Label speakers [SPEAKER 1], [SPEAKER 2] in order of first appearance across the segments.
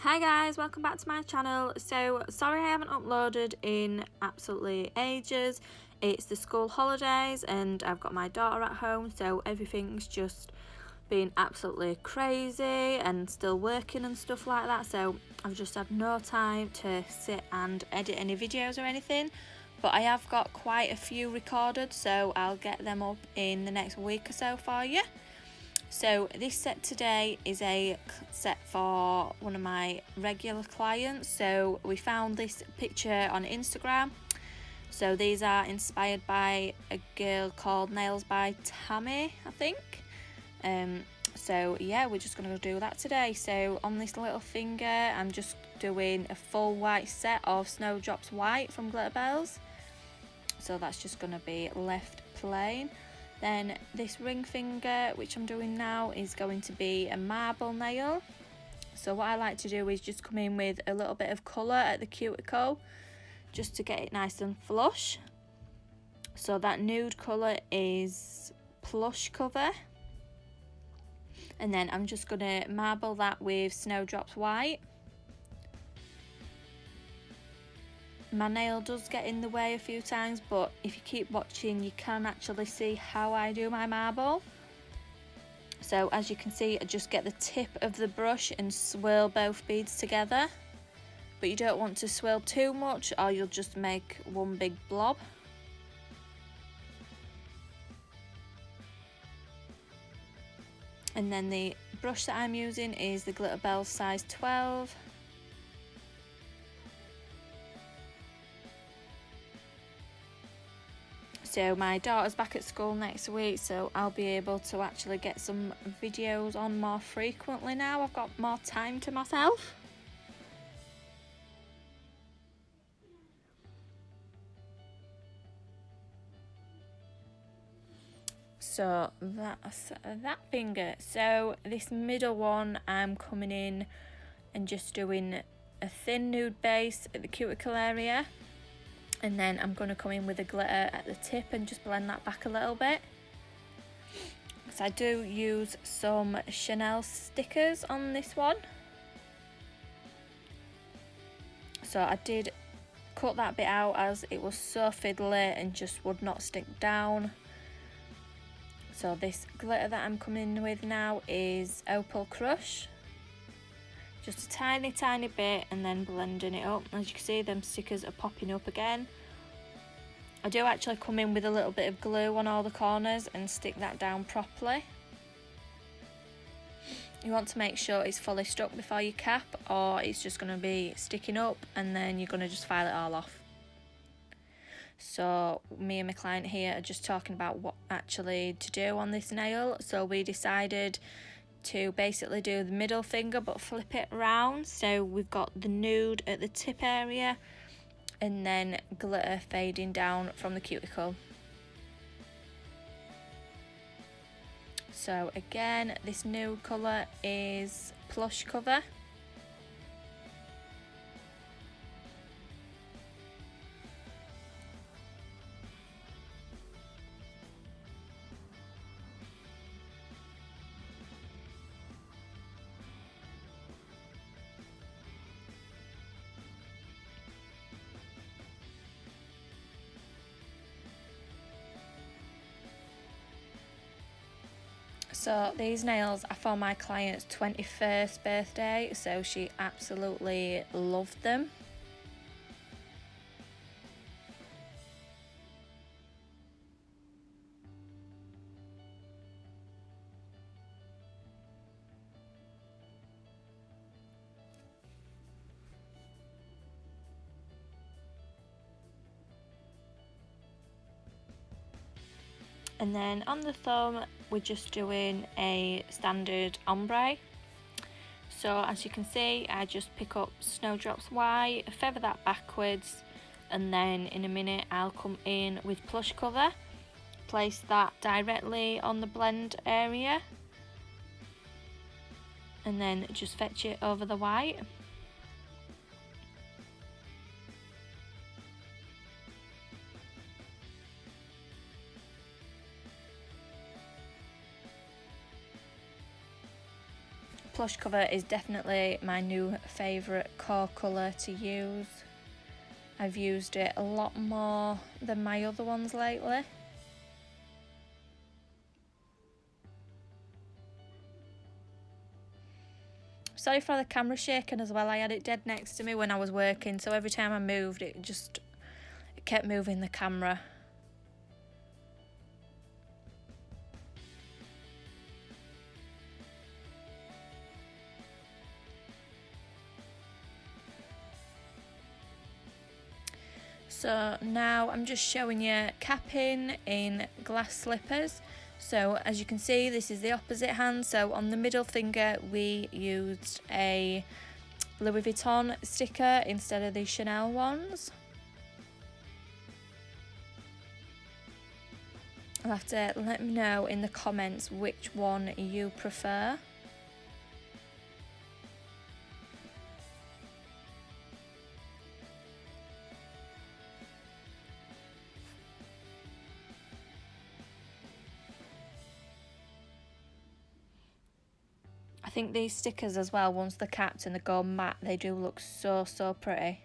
[SPEAKER 1] Hi guys, welcome back to my channel. So sorry I haven't uploaded in absolutely ages. It's the school holidays and I've got my daughter at home, so everything's just been absolutely crazy and still working and stuff like that, so I've just had no time to sit and edit any videos or anything, but I have got quite a few recorded, so I'll get them up in the next week or so for you. So this set today is a set for one of my regular clients. So we found this picture on Instagram. So these are inspired by a girl called Nails by Tammy, I think. So yeah, we're just gonna do that today. So on this little finger, I'm just doing a full white set of Snowdrops white from Glitterbels. So that's just gonna be left plain. Then this ring finger, which I'm doing now, is going to be a marble nail. So what I like to do is just come in with a little bit of colour at the cuticle, just to get it nice and flush. So that nude colour is Plush cover. And then I'm just going to marble that with Snowdrops white. My nail does get in the way a few times, but if you keep watching you can actually see how I do my marble. So as you can see, I just get the tip of the brush and swirl both beads together, but you don't want to swirl too much or you'll just make one big blob. And then the brush that I'm using is the Glitterbels size 12. So my daughter's back at school next week, so I'll be able to actually get some videos on more frequently now. I've got more time to myself. So that's that finger. So this middle one, I'm coming in and just doing a thin nude base at the cuticle area. And then I'm going to come in with a glitter at the tip and just blend that back a little bit. So I do use some Chanel stickers on this one. So I did cut that bit out as it was so fiddly and just would not stick down. So this glitter that I'm coming in with now is Opal Crush. Just a tiny bit and then blending it up. As you can see, them stickers are popping up again. I do actually come in with a little bit of glue on all the corners and stick that down properly. You want to make sure it's fully stuck before you cap, or it's just going to be sticking up and then you're going to just file it all off. So me and my client here are just talking about what actually to do on this nail. So we decided to basically do the middle finger but flip it around. So we've got the nude at the tip area and then glitter fading down from the cuticle. So again, this nude colour is Plush cover. So these nails are for my client's 21st birthday, so she absolutely loved them. And then on the thumb, we're just doing a standard ombre. So as you can see, I just pick up Snowdrops white, feather that backwards, and then in a minute I'll come in with Plush cover, place that directly on the blend area, and then just fetch it over the white. plush cover is definitely my new favourite core colour to use. I've used it a lot more than my other ones lately. Sorry for the camera shaking as well. I had it dead next to me when I was working, so every time I moved it kept moving the camera. So now I'm just showing you capping in glass slippers. So as you can see, this is the opposite hand. So on the middle finger we used a Louis Vuitton sticker instead of the Chanel ones. I'll have to let me know in the comments which one you prefer. I think these stickers as well, once they're capped and they go matte, they do look so pretty.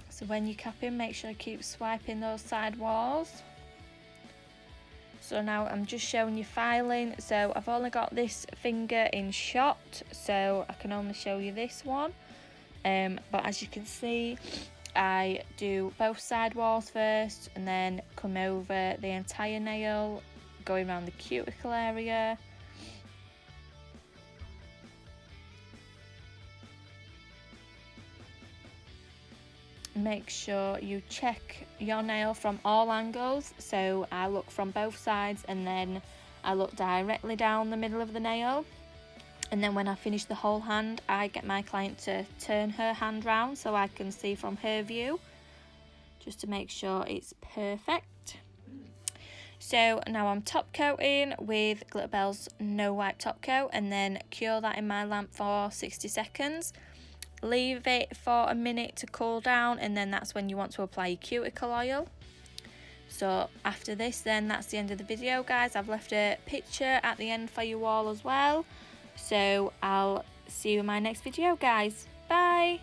[SPEAKER 1] So when you cap in, make sure you keep swiping those side walls. So now I'm just showing you filing. So I've only got this finger in shot, so I can only show you this one. But as you can see, I do both side walls first and then come over the entire nail, going around the cuticle area. Make sure you check your nail from all angles. So I look from both sides and then I look directly down the middle of the nail. And then when I finish the whole hand, I get my client to turn her hand round so I can see from her view, just to make sure it's perfect. So now I'm top coating with Glitterbels No Wipe Top Coat, and then cure that in my lamp for 60 seconds. Leave it for a minute to cool down, and then that's when you want to apply your cuticle oil. So after this, then that's the end of the video, guys. I've left a picture at the end for you all as well. So I'll see you in my next video, guys. Bye.